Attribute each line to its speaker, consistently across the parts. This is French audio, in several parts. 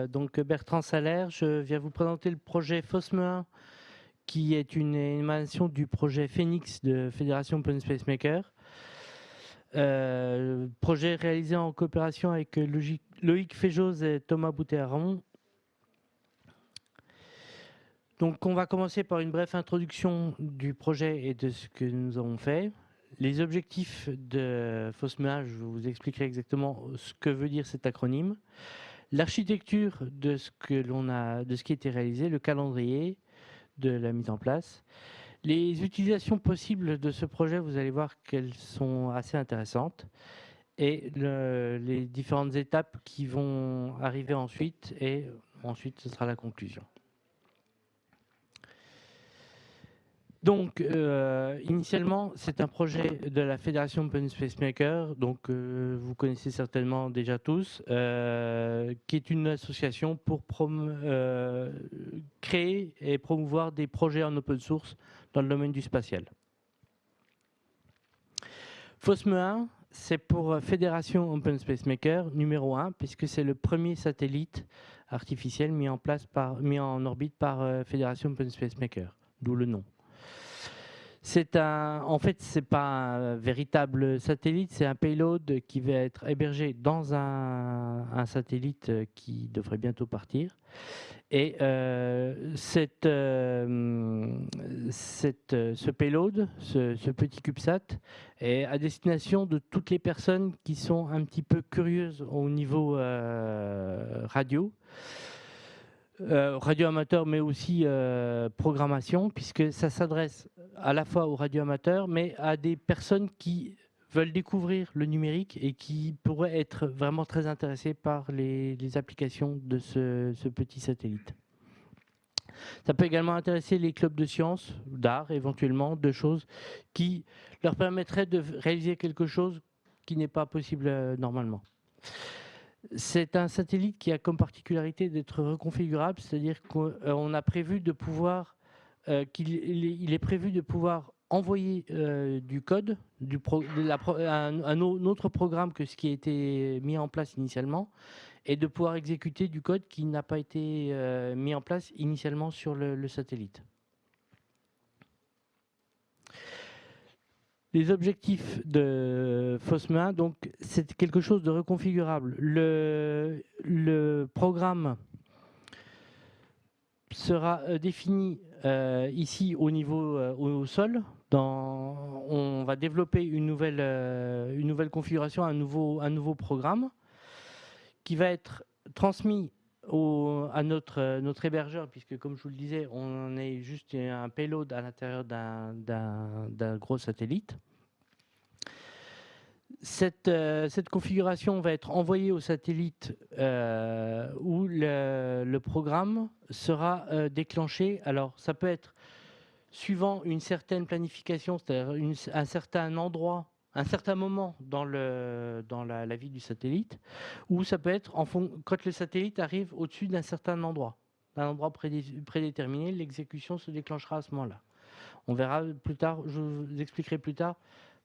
Speaker 1: Donc Bertrand Salaire, je viens vous présenter le projet FOSME1, qui est une émanation du projet Phoenix de Fédération Open Space Maker. Projet réalisé en coopération avec Loïc Féjose et Thomas Boutéaron. Donc on va commencer par une brève introduction du projet et de ce que nous avons fait. Les objectifs de FOSME1, je vous expliquerai exactement ce que veut dire cet acronyme. L'architecture de ce qui a été réalisé, le calendrier de la mise en place. Les utilisations possibles de ce projet, vous allez voir qu'elles sont assez intéressantes. Et les différentes étapes qui vont arriver ensuite, et ensuite ce sera la conclusion. Donc, initialement, c'est un projet de la Fédération Open Space Maker, donc vous connaissez certainement déjà tous, qui est une association pour créer et promouvoir des projets en open source dans le domaine du spatial. FOSME1, c'est pour Fédération Open Space Maker numéro 1, puisque c'est le premier satellite artificiel mis en orbite par Fédération Open Space Maker, d'où le nom. En fait, c'est pas un véritable satellite, c'est un payload qui va être hébergé dans un satellite qui devrait bientôt partir. Et ce payload, ce petit CubeSat, est à destination de toutes les personnes qui sont un petit peu curieuses au niveau radio. Radio amateur, mais aussi programmation, puisque ça s'adresse à la fois aux radioamateurs, mais à des personnes qui veulent découvrir le numérique et qui pourraient être vraiment très intéressées par les applications de ce petit satellite. Ça peut également intéresser les clubs de sciences, d'art éventuellement, de choses qui leur permettraient de réaliser quelque chose qui n'est pas possible normalement. C'est un satellite qui a comme particularité d'être reconfigurable, c'est-à-dire qu'on a prévu de pouvoir, il est prévu de pouvoir envoyer du code, un autre programme que ce qui a été mis en place initialement, et de pouvoir exécuter du code qui n'a pas été mis en place initialement sur le satellite. Les objectifs de FOSME1, donc c'est quelque chose de reconfigurable. Le programme sera défini ici au niveau au sol. On va développer une nouvelle configuration, un nouveau programme qui va être transmis à notre hébergeur, puisque comme je vous le disais, on est juste un payload à l'intérieur d'un gros satellite. Cette configuration va être envoyée au satellite où le programme sera déclenché. Alors ça peut être suivant une certaine planification, c'est-à-dire un certain endroit, un certain moment dans la vie du satellite, ou ça peut être quand le satellite arrive au-dessus d'un certain endroit, prédéterminé, l'exécution se déclenchera à ce moment-là. On verra plus tard, je vous expliquerai plus tard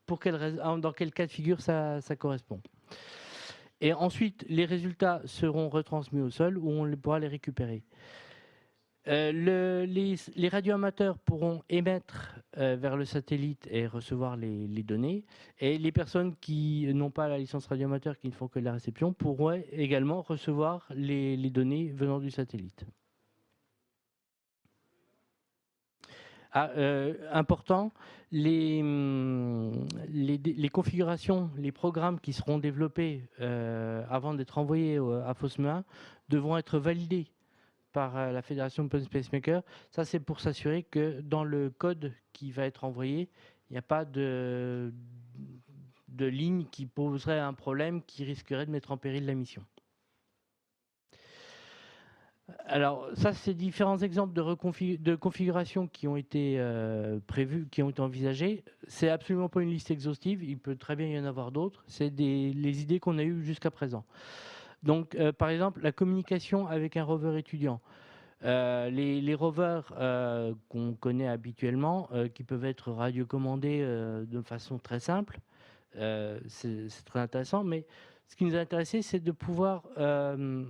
Speaker 1: dans quel cas de figure ça correspond. Et ensuite, les résultats seront retransmis au sol où on pourra les récupérer. Les radioamateurs pourront émettre vers le satellite et recevoir les données. Et les personnes qui n'ont pas la licence radioamateur, qui ne font que de la réception, pourront également recevoir les données venant du satellite. Important, les configurations, les programmes qui seront développés avant d'être envoyés à FOSME1 devront être validés par la Fédération Open Space Maker. Ça, c'est pour s'assurer que dans le code qui va être envoyé, il n'y a pas de ligne qui poserait un problème qui risquerait de mettre en péril la mission. Alors ça, c'est différents exemples de configurations qui ont été prévues, qui ont été envisagées. C'est absolument pas une liste exhaustive, il peut très bien y en avoir d'autres. C'est les idées qu'on a eues jusqu'à présent. Donc par exemple, la communication avec un rover étudiant. Les rovers qu'on connaît habituellement, qui peuvent être radiocommandés de façon très simple, c'est très intéressant, mais ce qui nous a intéressé, c'est de pouvoir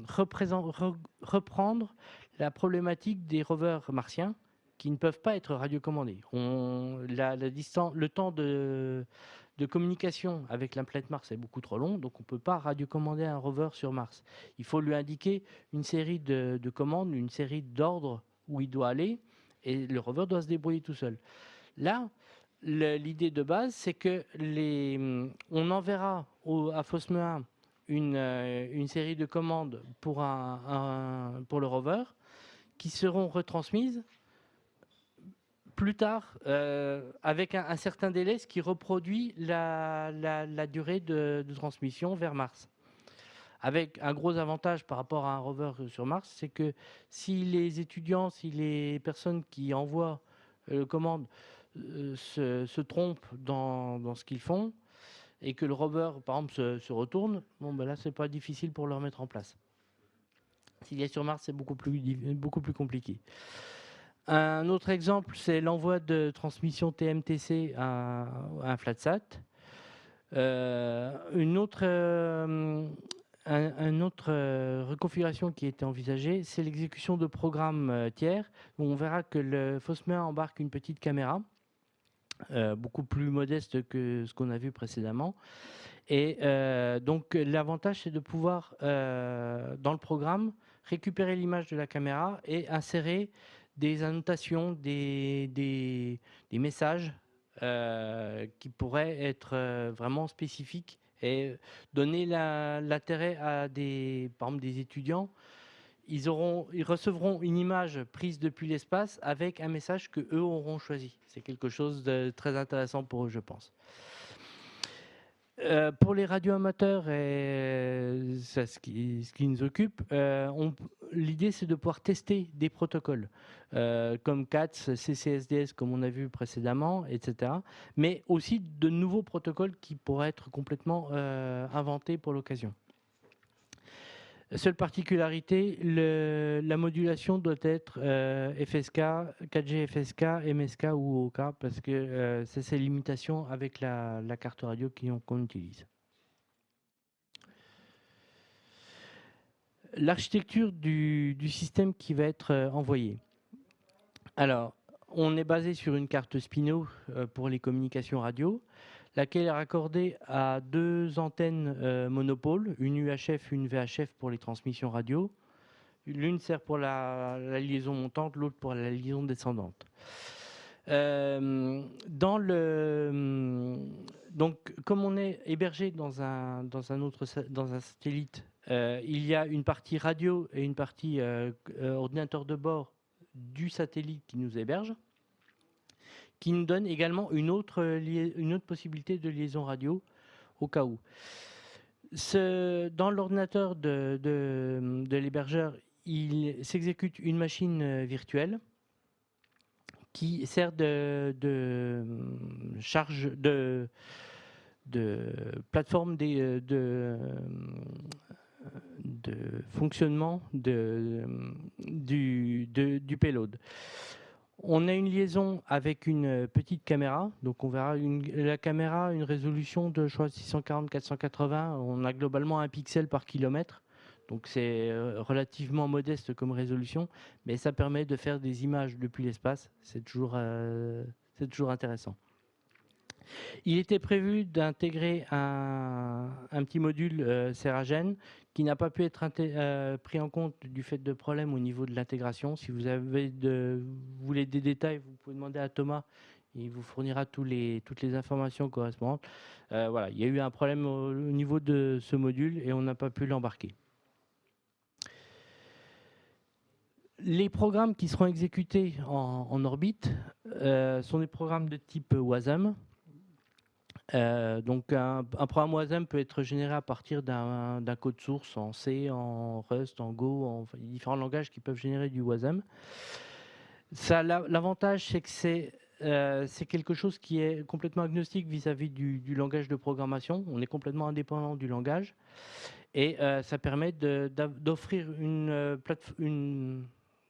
Speaker 1: reprendre la problématique des rovers martiens qui ne peuvent pas être radiocommandés. Le temps de communication avec la planète Mars est beaucoup trop long, donc on ne peut pas radiocommander un rover sur Mars. Il faut lui indiquer une série de commandes, une série d'ordres où il doit aller, et le rover doit se débrouiller tout seul. Là, l'idée de base, c'est que on enverra à FOSME 1 une série de commandes pour le rover qui seront retransmises plus tard avec un certain délai, ce qui reproduit la durée de transmission vers Mars. Avec un gros avantage par rapport à un rover sur Mars, c'est que si les étudiants, si les personnes qui envoient commandes se trompent dans ce qu'ils font, et que le rover, par exemple, se retourne, bon, ben là, c'est pas difficile pour le remettre en place. S'il est sur Mars, c'est beaucoup plus compliqué. Un autre exemple, c'est l'envoi de transmission TMTC à un FlatSat. Une autre reconfiguration qui était envisagée, c'est l'exécution de programmes tiers, où on verra que le FOSME embarque une petite caméra, beaucoup plus modeste que ce qu'on a vu précédemment. Et donc l'avantage, c'est de pouvoir, dans le programme, récupérer l'image de la caméra et insérer des annotations, des messages qui pourraient être vraiment spécifiques et donner l'intérêt à par exemple, des étudiants. Ils recevront une image prise depuis l'espace avec un message que eux auront choisi. C'est quelque chose de très intéressant pour eux, je pense. Pour les radioamateurs, et c'est ce qui nous occupe, l'idée c'est de pouvoir tester des protocoles comme CATS, CCSDS comme on a vu précédemment, etc. Mais aussi de nouveaux protocoles qui pourraient être complètement inventés pour l'occasion. Seule particularité, la modulation doit être FSK, 4G FSK, MSK ou OK, parce que c'est ces limitations avec la carte radio qu'on utilise. L'architecture du système qui va être envoyé. Alors, on est basé sur une carte Spino pour les communications radio, laquelle est raccordée à deux antennes monopoles, une UHF, une VHF pour les transmissions radio. L'une sert pour la liaison montante, l'autre pour la liaison descendante. Donc, comme on est hébergé dans un satellite, il y a une partie radio et une partie ordinateur de bord du satellite qui nous héberge, qui nous donne également une autre possibilité de liaison radio au cas où. Dans l'ordinateur de l'hébergeur, il s'exécute une machine virtuelle qui sert de charge de plateforme de fonctionnement du payload. On a une liaison avec une petite caméra, donc on verra la caméra, une résolution de 640-480, on a globalement 1 pixel par kilomètre, donc c'est relativement modeste comme résolution, mais ça permet de faire des images depuis l'espace, c'est toujours intéressant. Il était prévu d'intégrer un petit module Seragen qui n'a pas pu être pris en compte du fait de problèmes au niveau de l'intégration. Si vous voulez des détails, vous pouvez demander à Thomas. Il vous fournira toutes les informations correspondantes. Voilà, il y a eu un problème au niveau de ce module et on n'a pas pu l'embarquer. Les programmes qui seront exécutés en orbite sont des programmes de type WASM. Donc un programme WASM peut être généré à partir d'un code source en C, en Rust, en Go, enfin, différents langages qui peuvent générer du WASM. L'avantage, c'est que c'est quelque chose qui est complètement agnostique vis-à-vis du langage de programmation. On est complètement indépendant du langage. Et ça permet d'offrir une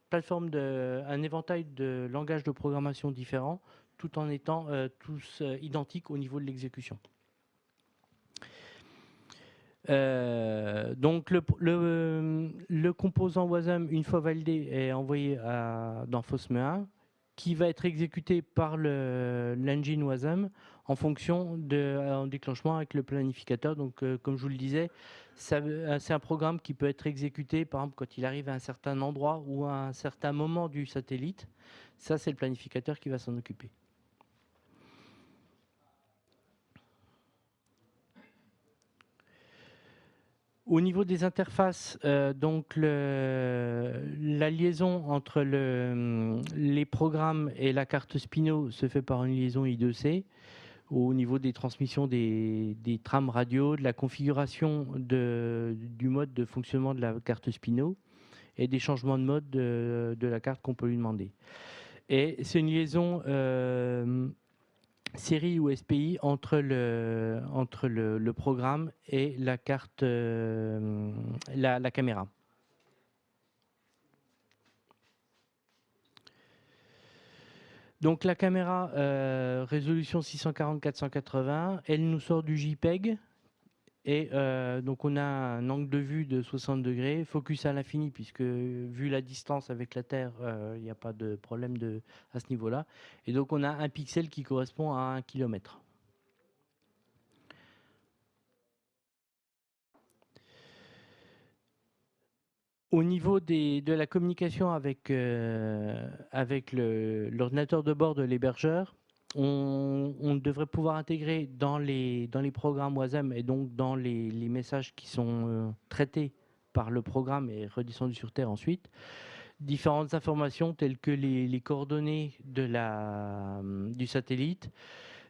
Speaker 1: plateforme, un éventail de langages de programmation différents, tout en étant tous identiques au niveau de l'exécution. Donc le composant WASM, une fois validé, est envoyé dans FOSME 1, qui va être exécuté par l'engine WASM en fonction en déclenchement avec le planificateur. Donc comme je vous le disais, c'est un programme qui peut être exécuté, par exemple, quand il arrive à un certain endroit ou à un certain moment du satellite. Ça, c'est le planificateur qui va s'en occuper. Au niveau des interfaces, donc la liaison entre les programmes et la carte Spino se fait par une liaison I2C. Au niveau des transmissions des trames radio, de la configuration du mode de fonctionnement de la carte Spino et des changements de mode de la carte qu'on peut lui demander. Et c'est une liaison série ou SPI entre le programme et la carte, la caméra. Donc la caméra résolution 640-480, elle nous sort du JPEG et donc on a un angle de vue de 60 degrés, focus à l'infini puisque vu la distance avec la Terre, il n'y a pas de problème à ce niveau-là. Et donc on a un pixel qui correspond à 1 km. Au niveau de la communication avec l'ordinateur de bord de l'hébergeur, on devrait pouvoir intégrer dans les programmes WASM et donc dans les messages qui sont traités par le programme et redescendus sur Terre ensuite, différentes informations telles que les coordonnées du satellite,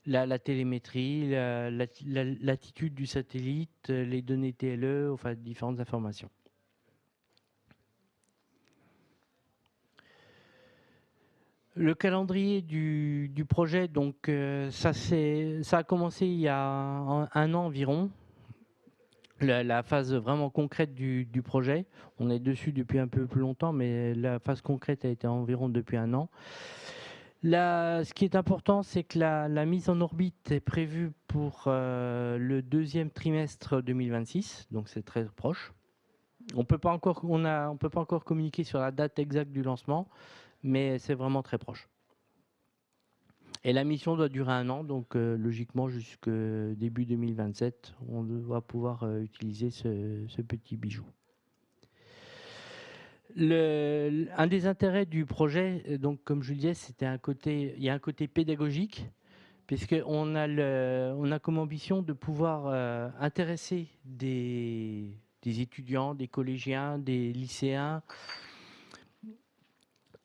Speaker 1: la télémétrie, l'attitude du satellite, les données TLE, enfin différentes informations. Le calendrier du projet, donc ça a commencé il y a un an environ, la phase vraiment concrète du projet. On est dessus depuis un peu plus longtemps, mais la phase concrète a été environ depuis un an. Ce qui est important, c'est que la mise en orbite est prévue pour le deuxième trimestre 2026, donc c'est très proche. On peut pas encore communiquer sur la date exacte du lancement, mais c'est vraiment très proche. Et la mission doit durer un an, donc logiquement jusqu'au début 2027, on va pouvoir utiliser ce petit bijou. Un des intérêts du projet, donc comme je le disais, il y a un côté pédagogique, puisqu'on a comme ambition de pouvoir intéresser des étudiants, des collégiens, des lycéens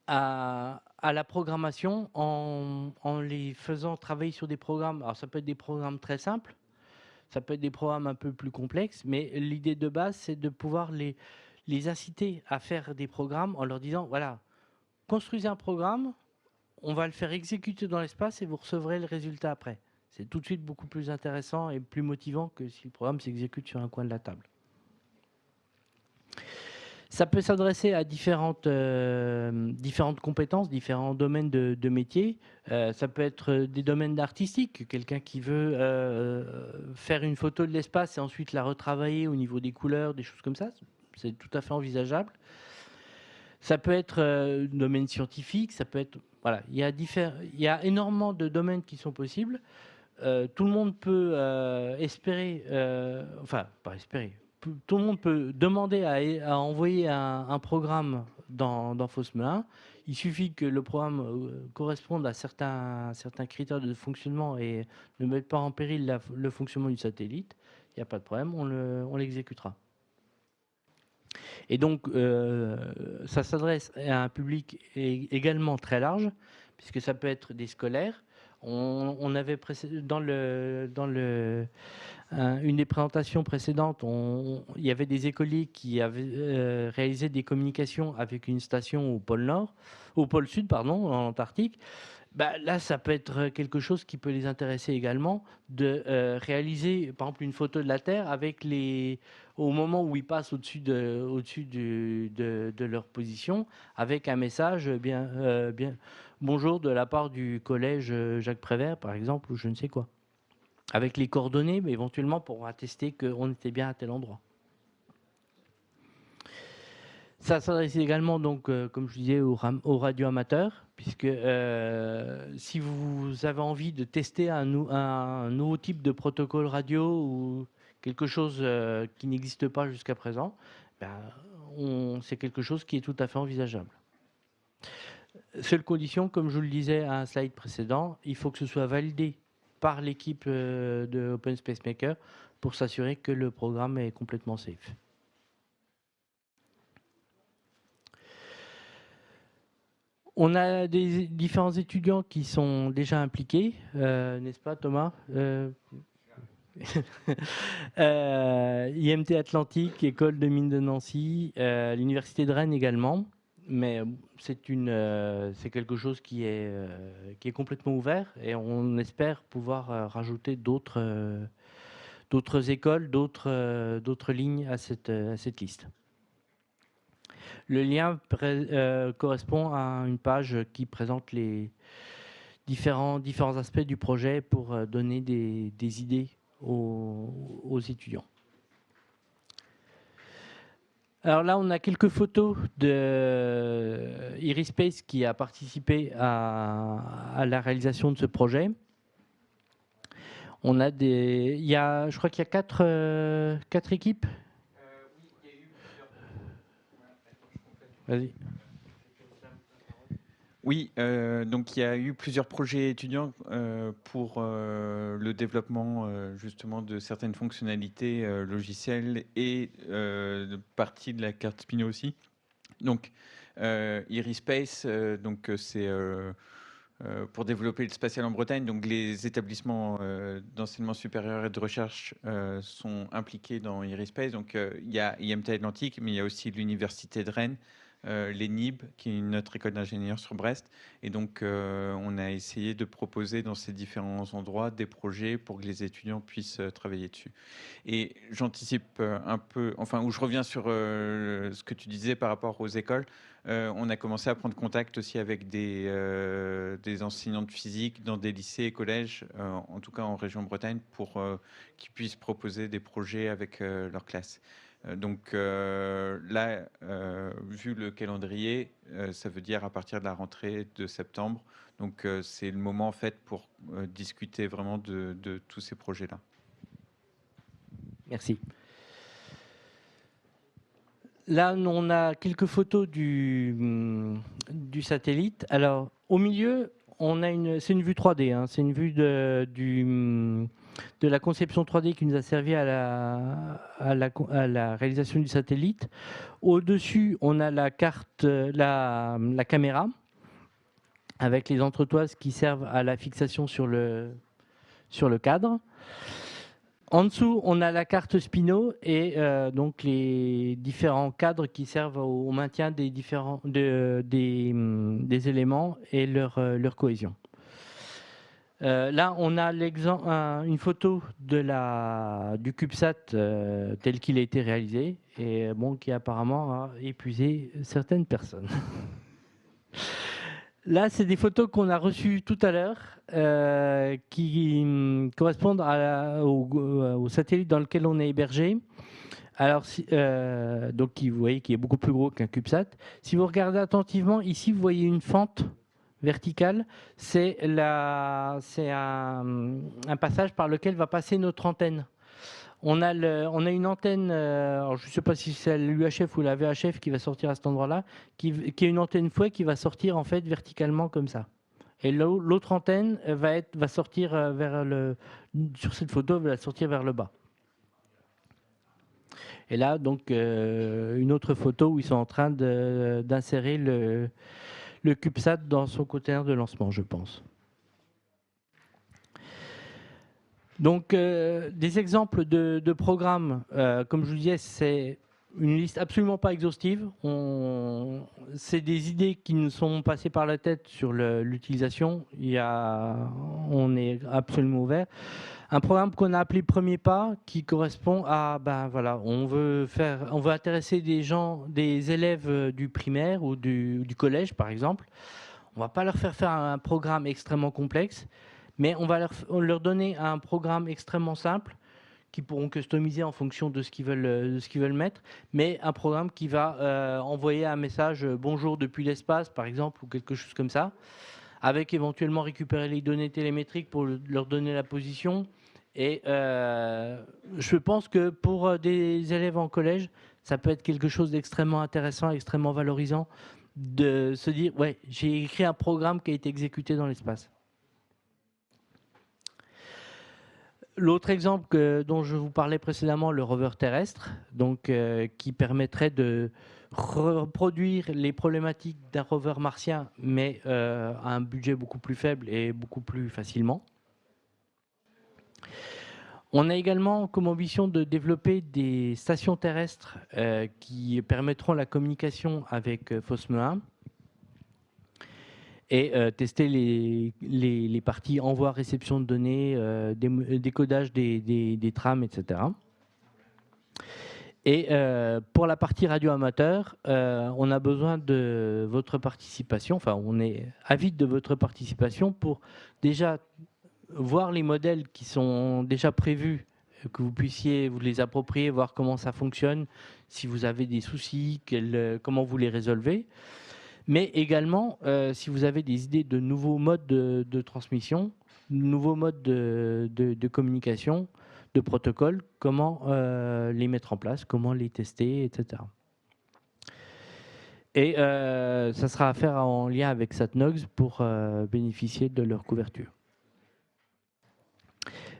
Speaker 1: à la programmation en les faisant travailler sur des programmes. Alors ça peut être des programmes très simples, ça peut être des programmes un peu plus complexes, mais l'idée de base, c'est de pouvoir les inciter à faire des programmes en leur disant, voilà, construisez un programme, on va le faire exécuter dans l'espace et vous recevrez le résultat après. C'est tout de suite beaucoup plus intéressant et plus motivant que si le programme s'exécute sur un coin de la table. Ça peut s'adresser à différentes compétences, différents domaines de métier. Ça peut être des domaines artistiques, quelqu'un qui veut faire une photo de l'espace et ensuite la retravailler au niveau des couleurs, des choses comme ça. C'est tout à fait envisageable. Ça peut être domaine scientifique, ça peut être... Voilà, il y a énormément de domaines qui sont possibles. Tout le monde peut espérer, enfin, pas espérer, tout le monde peut demander à envoyer un programme dans FOSME 1. Il suffit que le programme corresponde à certains critères de fonctionnement et ne mette pas en péril le fonctionnement du satellite. Il n'y a pas de problème, on l'exécutera. Et donc, ça s'adresse à un public également très large, puisque ça peut être des scolaires. On avait dans une des présentations précédentes, il y avait des écoliers qui avaient réalisé des communications avec une station au pôle Sud, pardon, en Antarctique. Bah, là, ça peut être quelque chose qui peut les intéresser également, de réaliser, par exemple, une photo de la Terre avec au moment où ils passent au-dessus de leur position, avec un message bonjour de la part du collège Jacques Prévert, par exemple, ou je ne sais quoi. avec les coordonnées, mais éventuellement pour attester qu'on était bien à tel endroit. Ça s'adresse également, donc, comme je disais, aux radioamateurs, puisque si vous avez envie de tester un nouveau type de protocole radio ou quelque chose qui n'existe pas jusqu'à présent, c'est quelque chose qui est tout à fait envisageable. Seule condition, comme je vous le disais à un slide précédent, il faut que ce soit validé par l'équipe de Open Space Maker pour s'assurer que le programme est complètement safe. On a des différents étudiants qui sont déjà impliqués, n'est-ce pas Thomas? IMT Atlantique, École de mines de Nancy, l'Université de Rennes également, mais c'est quelque chose qui est complètement ouvert et on espère pouvoir rajouter d'autres écoles, d'autres lignes à cette liste. Le lien correspond à une page qui présente les différents aspects du projet pour donner des idées aux étudiants. Alors là, on a quelques photos de Irispace qui a participé à la réalisation de ce projet. On a je crois qu'il y a quatre équipes.
Speaker 2: Oui, il y a eu plusieurs.
Speaker 1: Vas-y.
Speaker 2: Oui, donc il y a eu plusieurs projets étudiants pour le développement justement de certaines fonctionnalités logicielles et partie de la carte Spino aussi. Donc Irispace, donc c'est pour développer le spatial en Bretagne. Donc les établissements d'enseignement supérieur et de recherche sont impliqués dans Irispace. Donc il y a IMT Atlantique, mais il y a aussi l'Université de Rennes, l'ENIB, qui est notre école d'ingénieurs sur Brest. Et donc, on a essayé de proposer dans ces différents endroits des projets pour que les étudiants puissent travailler dessus. Et j'anticipe un peu, enfin, où je reviens sur ce que tu disais par rapport aux écoles. On a commencé à prendre contact aussi avec des enseignants de physique dans des lycées et collèges, en tout cas en région Bretagne, pour qu'ils puissent proposer des projets avec leur classe. Donc là, vu le calendrier, ça veut dire à partir de la rentrée de septembre. Donc c'est le moment en fait pour discuter vraiment de tous ces projets-là.
Speaker 1: Merci. Là, on a quelques photos du satellite. Alors, au milieu, c'est une vue 3D. Hein, c'est une vue de la conception 3D qui nous a servi à la réalisation du satellite. Au-dessus, on a la carte, la caméra, avec les entretoises qui servent à la fixation sur le cadre. En dessous, on a la carte Spino et donc les différents cadres qui servent au maintien des éléments et leur cohésion. Là, on a une photo du CubeSat tel qu'il a été réalisé et qui apparemment a épuisé certaines personnes. Là, c'est des photos qu'on a reçues tout à l'heure qui correspondent au satellite dans lequel on est hébergé. Alors, donc, vous voyez qu'il est beaucoup plus gros qu'un CubeSat. Si vous regardez attentivement, ici, vous voyez une fente verticale. C'est un passage par lequel va passer notre antenne. On a une antenne, alors je ne sais pas si c'est l'UHF ou la VHF qui va sortir à cet endroit-là, qui est une antenne fouet qui va sortir en fait verticalement comme ça. Et l'autre antenne va sortir sur cette photo, va sortir vers le bas. Et là, donc, une autre photo où ils sont en train d'insérer le CubeSat dans son conteneur de lancement, je pense. Donc, des exemples de programmes, comme je vous disais, c'est une liste absolument pas exhaustive. C'est des idées qui nous sont passées par la tête sur l'utilisation. On est absolument ouvert. Un programme qu'on a appelé Premier Pas, qui correspond à, voilà, on veut intéresser des élèves du primaire ou du collège, par exemple. On va pas leur faire un programme extrêmement complexe, mais on va leur donner un programme extrêmement simple qu'ils pourront customiser en fonction de ce qu'ils veulent mettre, mais un programme qui va envoyer un message bonjour depuis l'espace, par exemple, ou quelque chose comme ça, avec éventuellement récupérer les données télémétriques pour leur donner la position. Et je pense que pour des élèves en collège, ça peut être quelque chose d'extrêmement intéressant, extrêmement valorisant, de se dire, ouais, j'ai écrit un programme qui a été exécuté dans l'espace. L'autre exemple dont je vous parlais précédemment, le rover terrestre, donc, qui permettrait de reproduire les problématiques d'un rover martien, mais à un budget beaucoup plus faible et beaucoup plus facilement. On a également comme ambition de développer des stations terrestres qui permettront la communication avec FOSME 1 et tester les parties envoi-réception de données, décodage des trames, etc. Et pour la partie radio amateur, on a besoin de votre participation, enfin on est avide de votre participation pour déjà voir les modèles qui sont déjà prévus, que vous puissiez vous les approprier, voir comment ça fonctionne, si vous avez des soucis, comment vous les résolvez. Mais également, si vous avez des idées de nouveaux modes de transmission, nouveaux modes de communication, de protocoles, comment les mettre en place, comment les tester, etc. Et ça sera à faire en lien avec SatNogs pour bénéficier de leur couverture.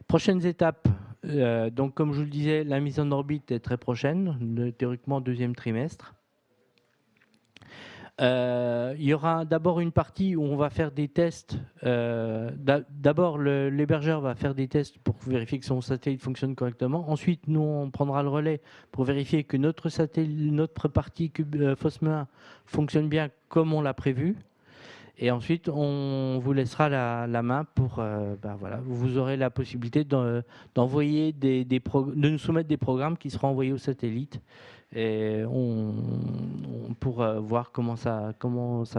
Speaker 1: Prochaines étapes, donc comme je vous le disais, la mise en orbite est très prochaine, théoriquement deuxième trimestre. Il y aura d'abord une partie où on va faire des tests. D'abord, l'hébergeur va faire des tests pour vérifier que son satellite fonctionne correctement. Ensuite, nous, on prendra le relais pour vérifier que notre satellite, notre partie FOSME 1 fonctionne bien comme on l'a prévu. Et ensuite, on vous laissera la main pour... voilà, vous aurez la possibilité d'envoyer de nous soumettre des programmes qui seront envoyés au satellite. Et on pourra voir comment ça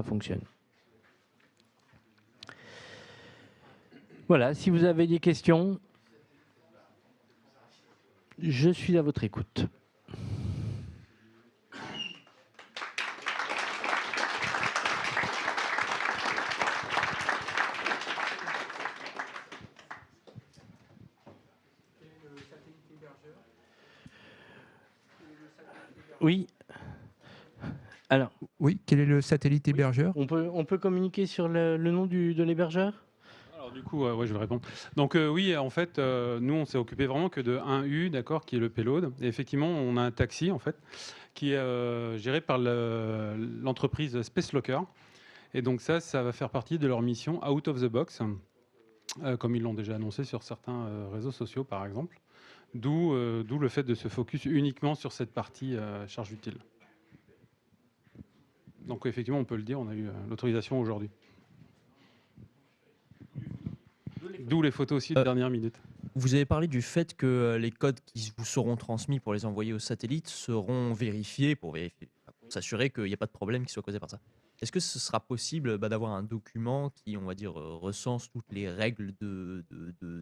Speaker 1: fonctionne. Voilà, si vous avez des questions, je suis à votre écoute. Oui. Alors,
Speaker 3: oui, quel est le satellite hébergeur?
Speaker 1: On peut communiquer sur le nom de l'hébergeur?
Speaker 4: Alors du coup, ouais, je vais répondre. Donc oui, en fait, nous, on s'est occupé vraiment que de 1U, d'accord, qui est le payload. Et effectivement, on a un taxi, en fait, qui est géré par l'entreprise SpaceLocker. Et donc ça va faire partie de leur mission out of the box, comme ils l'ont déjà annoncé sur certains réseaux sociaux, par exemple. D'où le fait de se focus uniquement sur cette partie charge utile. Donc effectivement, on peut le dire, on a eu l'autorisation aujourd'hui. D'où les photos aussi de dernière minute.
Speaker 5: Vous avez parlé du fait que les codes qui vous seront transmis pour les envoyer au satellite seront vérifiés pour s'assurer qu'il n'y a pas de problème qui soit causé par ça. Est-ce que ce sera possible d'avoir un document qui, on va dire, recense toutes les règles de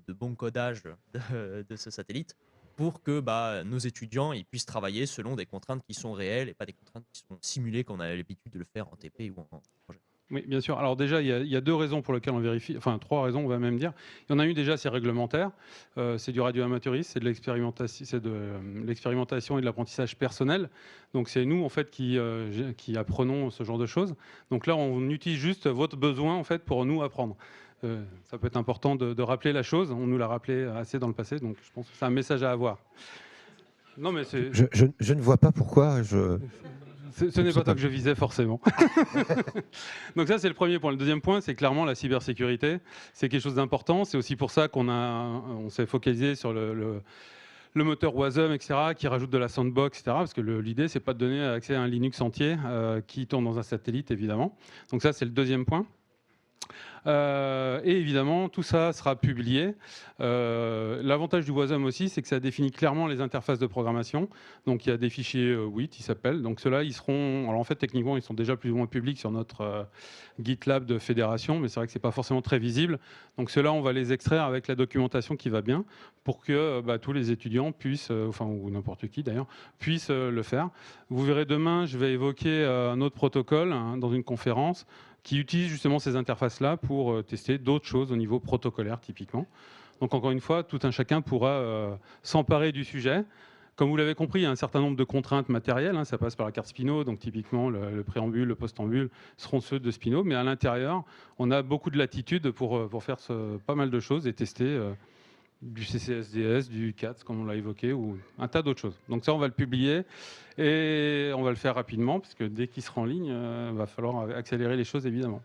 Speaker 5: bon codage de ce satellite pour que nos étudiants ils puissent travailler selon des contraintes qui sont réelles et pas des contraintes qui sont simulées comme on a l'habitude de le faire en TP ou en projet?
Speaker 4: Oui, bien sûr. Alors déjà, il y a deux raisons pour lesquelles on vérifie, enfin 3 raisons, on va même dire. Il y en a une déjà, c'est réglementaire, c'est du radioamateurisme, c'est de l'expérimentation et de l'apprentissage personnel. Donc c'est nous en fait qui apprenons ce genre de choses. Donc là, on utilise juste votre besoin en fait pour nous apprendre. Ça peut être important de rappeler la chose. On nous l'a rappelé assez dans le passé, donc je pense que c'est un message à avoir. Non, mais
Speaker 3: je ne vois pas pourquoi je...
Speaker 4: Ce n'est pas toi que je visais forcément. Donc ça, c'est le premier point. Le deuxième point, c'est clairement la cybersécurité. C'est quelque chose d'important. C'est aussi pour ça on s'est focalisé sur le moteur Wasm, etc., qui rajoute de la sandbox, etc., parce que l'idée, c'est pas de donner accès à un Linux entier qui tourne dans un satellite, évidemment. Donc ça, c'est le deuxième point. Et évidemment, tout ça sera publié. L'avantage du Wasm aussi, c'est que ça définit clairement les interfaces de programmation. Donc il y a des fichiers WIT, ils s'appellent. Donc ceux-là, ils seront... Alors en fait, techniquement, ils sont déjà plus ou moins publics sur notre GitLab de fédération, mais c'est vrai que ce n'est pas forcément très visible. Donc ceux-là, on va les extraire avec la documentation qui va bien pour que tous les étudiants puissent, ou n'importe qui d'ailleurs, puissent le faire. Vous verrez demain, je vais évoquer un autre protocole dans une conférence qui utilise justement ces interfaces-là pour tester d'autres choses au niveau protocolaire, typiquement. Donc encore une fois, tout un chacun pourra s'emparer du sujet. Comme vous l'avez compris, il y a un certain nombre de contraintes matérielles. Ça passe par la carte Spino, donc typiquement le préambule, le postambule seront ceux de Spino. Mais à l'intérieur, on a beaucoup de latitude pour faire pas mal de choses et tester du CCSDS, du CATS, comme on l'a évoqué, ou un tas d'autres choses. Donc ça, on va le publier et on va le faire rapidement, parce que dès qu'il sera en ligne, il va falloir accélérer les choses, évidemment.